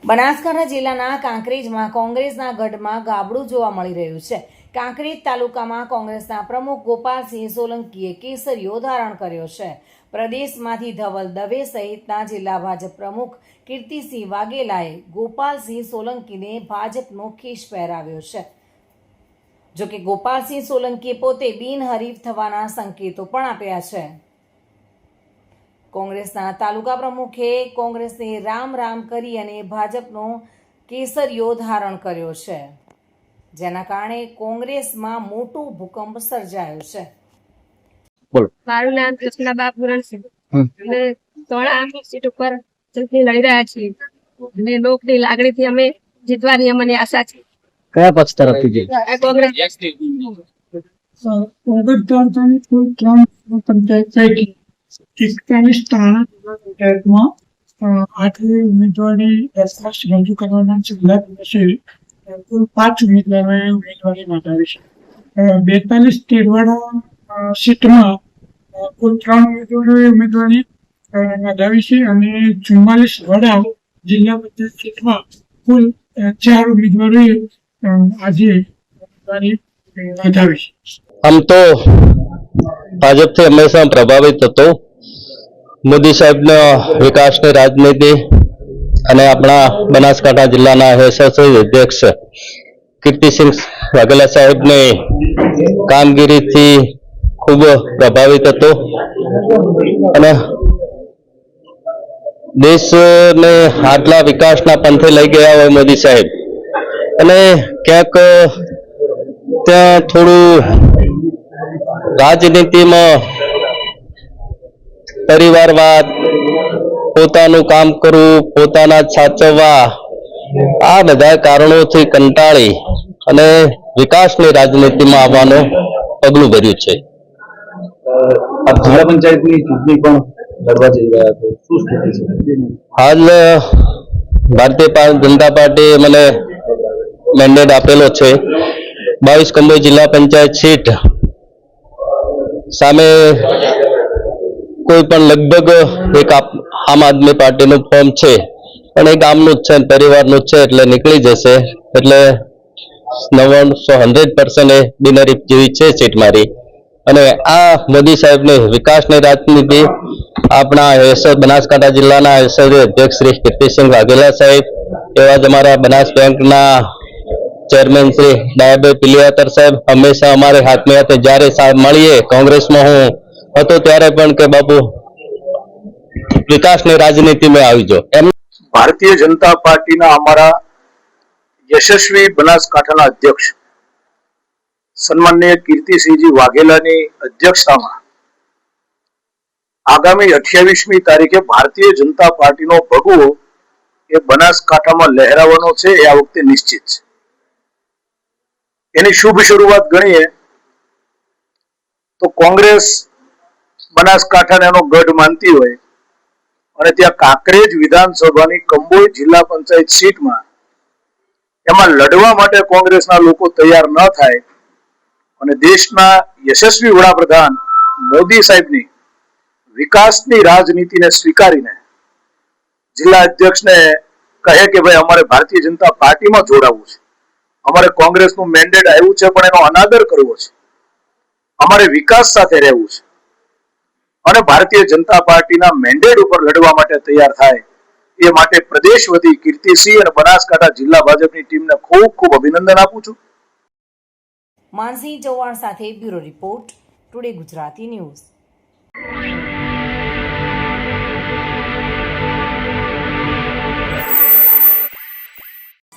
બનાસકાંઠા જિલ્લાના કાંકરેજમાં કોંગ્રેસના ગઢમાં ગાબડું જોવા મળી રહ્યું છે. કાંકરેજ તાલુકામાં કોંગ્રેસના પ્રમુખ ગોપાલસિંહ સોલંકીએ કેસરીયો ધારણ કર્યો છે. પ્રદેશમાંથી ધવલ દવે સહિતના જિલ્લા ભાજપ પ્રમુખ કીર્તિસિંહ વાઘેલાએ ગોપાલસિંહ સોલંકીને ભાજપનો ખેસ પહેરાવ્યો છે. જોકે ગોપાલસિંહ સોલંકીએ પોતે બિનહરીફ થવાના સંકેતો પણ આપ્યા છે. કોંગ્રેસના તાલુકા પ્રમુખે કોંગ્રેસને રામ રામ કરી અને ભાજપનો કેસરીયો ધારણ કર્યો છે, જેના કારણે કોંગ્રેસમાં મોટો ભૂકંપ સર્જાયો છે. મારું નામ કૃષ્ણાબા પુરણ છે અને 3 સીટ ઉપર ચૂંટણી લડી રહ્યા છીએ અને લોકની લાગણીથી અમે જીતવાની અમને આશા છે. કયા પક્ષ તરફથી છે? કોંગ્રેસ પંચાયતમાં આખરી ઉમેદવારી દરખાસ્ત રજૂ કરવાના છેલ્લા દિવસે કુલ 5 ઉમેદવારોએ ઉમેદવારી નોંધાવી છે. 42 તેરવાડા સીટમાં કુલ 3 ઉમેદવારોએ ઉમેદવારી નોંધાવી છે અને 44 વડા જિલ્લા પંચાયત સીટમાં કુલ 4 ઉમેદવારોએ આજે ઉમેદવારી નોંધાવી છે. આમ તો ભાજપથી હંમેશા પ્રભાવિત હતો. મોદી સાહેબના વિકાસની રાજનીતિ અને આપણા બનાસકાંઠા જિલ્લાના યશસ્વી અધ્યક્ષ કીર્તિસિંહ વાઘેલા સાહેબની કામગીરીથી ખૂબ પ્રભાવિત હતો અને દેશને આટલા વિકાસના પંથે લઈ ગયા હોય મોદી સાહેબ, અને ક્યાંક ત્યાં થોડું રાજનીતિમાં પરિવારવાદ, પોતાનું કામ કરવું, પોતાના જ સાચવવા, આ બધા કારણોથી કંટાળી અને વિકાસની રાજનીતિમાં આવવાનું પગલું ભર્યું છે. જિલ્લા પંચાયતની ચૂંટણી પણ લડવા જઈ રહ્યા છો, શું સ્થિતિ છે? હાલ ભારતીય જનતા પાર્ટીએ મને મેન્ડેટ આપેલો છે. 22 કંબોઈ જિલ્લા પંચાયત સીટ સામે કોઈ પણ લગભગ એક આમ આદમી પાર્ટીનું ફોર્મ છે, પણ એ ગામનું જ છે, પરિવારનું જ છે, એટલે નીકળી જશે. એટલે 100% એ બિનહરીફ જેવી છે સીટ મારી. અને આ મોદી સાહેબની વિકાસની રાજનીતિ આપણા બનાસકાંઠા જિલ્લાના યશસ્વી અધ્યક્ષ શ્રી કીર્તિસિંહ વાઘેલા સાહેબ, એવા જ અમારા બનાસ બેંકના ચેરમેન શ્રી ડાયાભાઈ પિલિયાતર સાહેબ હંમેશા અમારે હાથમાં હાથે જ્યારે મળીએ, કોંગ્રેસમાં હું હતો ત્યારે પણ કે બાપુ વિકાસની રાજનીતિમાં આવી જાઓ એમ. ભારતીય જનતા પાર્ટીના અમારા યશસ્વી બનાસકાંઠાના અધ્યક્ષ સન્માનનીય કીર્તિસિંહજી વાઘેલાની અધ્યક્ષતામાં આગામી 28મી તારીખે ભારતીય જનતા પાર્ટીનો ભગવો એ બનાસકાંઠામાં લહેરાવાનો છે. એ આ વખતે નિશ્ચિત છે. એની શુભ શરૂઆત ગણીએ તો કોંગ્રેસ બનાસકાંઠાને એનો ગઢ માનતી હોય અને ત્યાં કાંકરેજ વિધાનસભાની કંબોઈ જિલ્લા પંચાયત સીટમાં એમાં લડવા માટે કોંગ્રેસના લોકો તૈયાર ન થાય અને દેશના યશસ્વી વડાપ્રધાન મોદી સાહેબની વિકાસની રાજનીતિને સ્વીકારીને જિલ્લા અધ્યક્ષને કહે કે ભાઈ અમારે ભારતીય જનતા પાર્ટીમાં જોડાવવું છે, અમારે કોંગ્રેસનું મેન્ડેટ આવ્યું છે પણ એનો અનાદર કરવો છે, અમારે વિકાસ સાથે રહેવું છે અને ભારતીય જનતા પાર્ટીના મેન્ડેટ ઉપર લડવા માટે તૈયાર થાય, એ માટે પ્રદેશ વતી કીર્તિસિંહ અને બનાસકાંઠા જિલ્લા ભાજપની ટીમને ખૂબ ખૂબ અભિનંદન આપું છું. માનસિંહ ચૌહાણ સાથે bureau report, today Gujarati news.